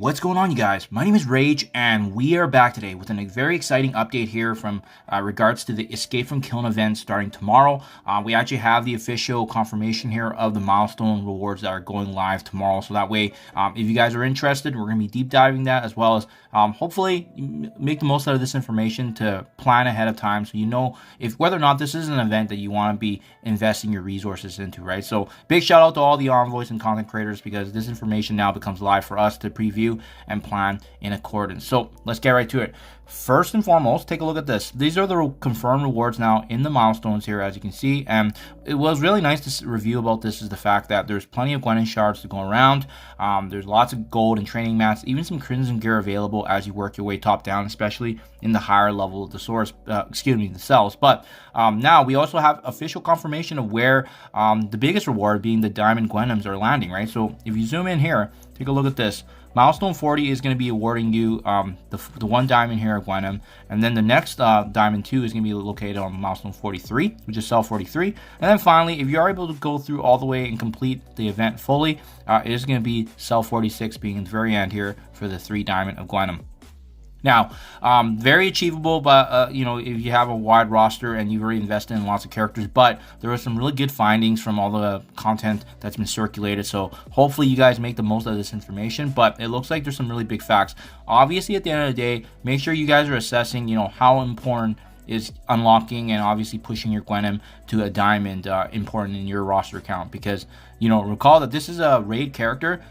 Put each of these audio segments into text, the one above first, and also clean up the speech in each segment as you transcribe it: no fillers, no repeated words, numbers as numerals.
What's going on, you guys? My name is Rayge, and we are back today with a very exciting update here from regards to the Escape from Kyln event starting tomorrow. We actually have the official confirmation here of the milestone rewards that are going live tomorrow. So that way, if you guys are interested, we're going to be deep diving that, as well as hopefully make the most out of this information to plan ahead of time, so you know if whether or not this is an event that you want to be investing your resources into, right? So big shout out to all the envoys and content creators, because this information now becomes live for us to preview and plan in accordance. So let's get right to it. First and foremost, take a look at this. These are the confirmed rewards now in the milestones here, as you can see. And it was really nice to review about this is the fact that there's plenty of Gwenom shards to go around. There's lots of gold and training mats, even some crimson gear available as you work your way top down, especially in the higher level of the source, the cells. But now we also have official confirmation of where the biggest reward, being the diamond Gwenoms, are landing, right? So if you zoom in here, take a look at this. Milestone 40 is going to be awarding you the one diamond here at Gwenom, and then the next diamond 2 is going to be located on milestone 43, which is cell 43. And then finally, if you are able to go through all the way and complete the event fully, it is going to be cell 46 being at the very end here for the 3 diamond of Gwenom. Now, very achievable, but you know, if you have a wide roster and you've already invested in lots of characters. But there are some really good findings from all the content that's been circulated, so hopefully you guys make the most of this information. But it looks like there's some really big facts. Obviously, at the end of the day, make sure you guys are assessing, you know, how important is unlocking and obviously pushing your Gwenom to a diamond important in your roster count, because, you know, recall that this is a raid character.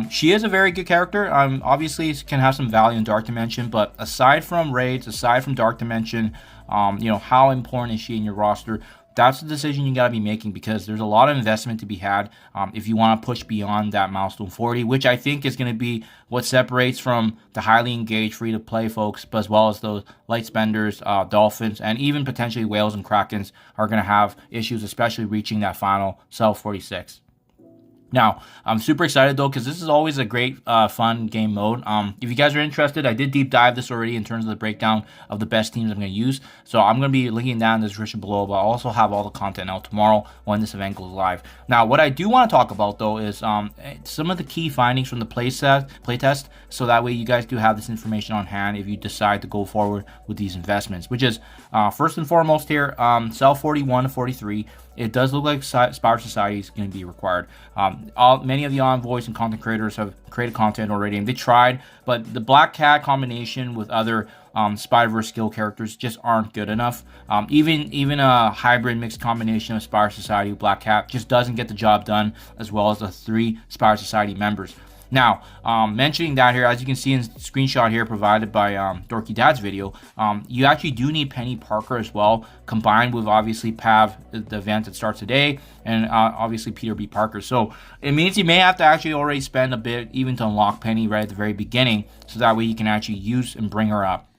She is a very good character. Obviously can have some value in Dark Dimension, but aside from raids, aside from Dark Dimension, you know, how important is she in your roster? That's the decision you got to be making, because there's a lot of investment to be had if you want to push beyond that milestone 40, which I think is going to be what separates from the highly engaged free-to-play folks, but as well as those light spenders, dolphins, and even potentially whales and krakens are going to have issues, especially reaching that final cell 46. Now, I'm super excited though, because this is always a great, fun game mode. If you guys are interested, I did deep dive this already in terms of the breakdown of the best teams I'm going to use. So I'm going to be linking down in the description below, but I'll also have all the content out tomorrow when this event goes live. Now, what I do want to talk about though is some of the key findings from the playtest, so that way you guys do have this information on hand if you decide to go forward with these investments, which is first and foremost here, cell 41 to 43. It does look like Spire Society is going to be required. Many of the envoys and content creators have created content already, and they tried, but the Black Cat combination with other Spider-Verse skill characters just aren't good enough. Even a hybrid mixed combination of Spire Society with Black Cat just doesn't get the job done, as well as the 3 Spire Society members. Now, mentioning that here, as you can see in the screenshot here provided by Dorky Dad's video, you actually do need Penny Parker as well, combined with obviously Pav, the event that starts today, and obviously Peter B. Parker. So it means you may have to actually already spend a bit even to unlock Penny right at the very beginning, so that way you can actually use and bring her up.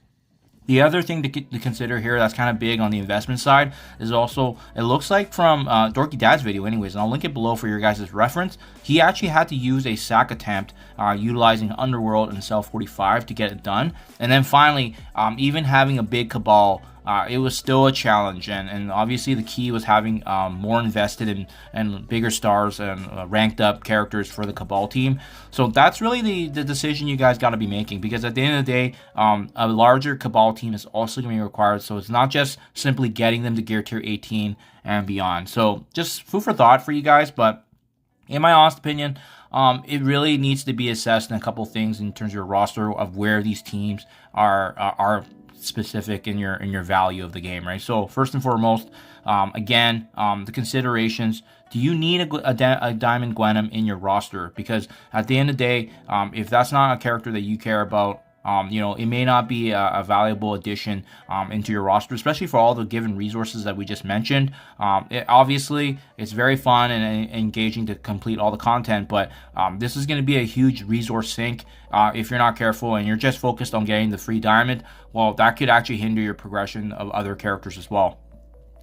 The other thing to consider here that's kind of big on the investment side is also, it looks like from Dorky Dad's video anyways, and I'll link it below for your guys' reference, he actually had to use a sack attempt utilizing Underworld and Cell 45 to get it done. And then finally, even having a big Cabal, it was still a challenge, and obviously the key was having more invested and bigger stars and ranked up characters for the Cabal team. So that's really the decision you guys got to be making, because at the end of the day, a larger Cabal team is also going to be required. So it's not just simply getting them to gear tier 18 and beyond. So just food for thought for you guys, but in my honest opinion, it really needs to be assessed in a couple things in terms of your roster of where these teams are specific in your value of the game, right? So first and foremost, again, the considerations: do you need a diamond Gwenom in your roster? Because at the end of the day, if that's not a character that you care about, you know, it may not be a valuable addition into your roster, especially for all the given resources that we just mentioned. Obviously, it's very fun and engaging to complete all the content, but this is going to be a huge resource sink if you're not careful and you're just focused on getting the free diamond. Well, that could actually hinder your progression of other characters as well.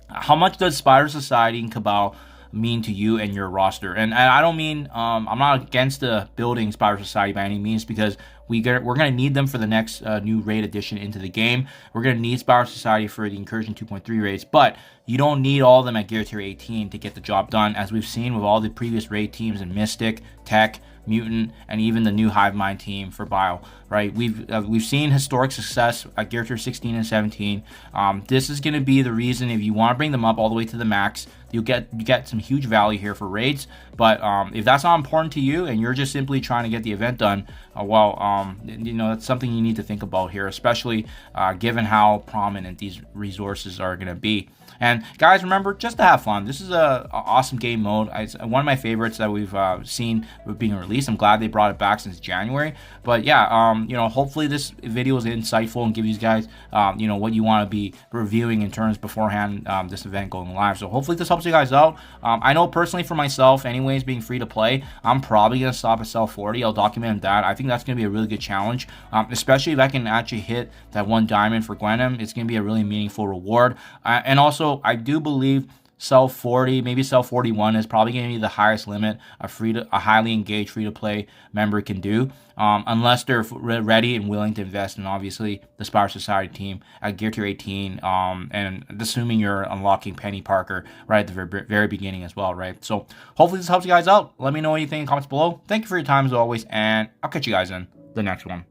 How much does Spider Society and Cabal mean to you and your roster? And I don't mean, I'm not against the building Spider Society by any means, because we're going to need them for the next new raid addition into the game. We're going to need Spider Society for the Incursion 2.3 raids, but you don't need all of them at Gear Tier 18 to get the job done, as we've seen with all the previous raid teams in Mystic, Tech, Mutant, and even the new Hive Mind team for Bio, right? We've seen historic success at Gear Tier 16 and 17. This is going to be the reason if you want to bring them up all the way to the max, you get some huge value here for raids. But if that's not important to you and you're just simply trying to get the event done, that's something you need to think about here, especially given how prominent these resources are going to be. And guys, remember, just to have fun. This is a awesome game mode. It's one of my favorites that we've seen being released. I'm glad they brought it back since January. But yeah, hopefully this video is insightful and give you guys, what you want to be reviewing in terms beforehand this event going live. So hopefully this helps you guys out. I know personally for myself, anyways, being free to play, I'm probably gonna stop at cell 40. I'll document that. I think that's gonna be a really good challenge, especially if I can actually hit that 1 diamond for Gwenom. It's gonna be a really meaningful reward, and also I do believe cell 40, maybe cell 41 is probably going to be the highest limit a highly engaged free-to-play member can do, unless they're ready and willing to invest in, obviously, the Spire Society team at Gear Tier 18, and assuming you're unlocking Penny Parker right at the very beginning as well, right? So hopefully this helps you guys out. Let me know what you think in the comments below. Thank you for your time as always, and I'll catch you guys in the next one.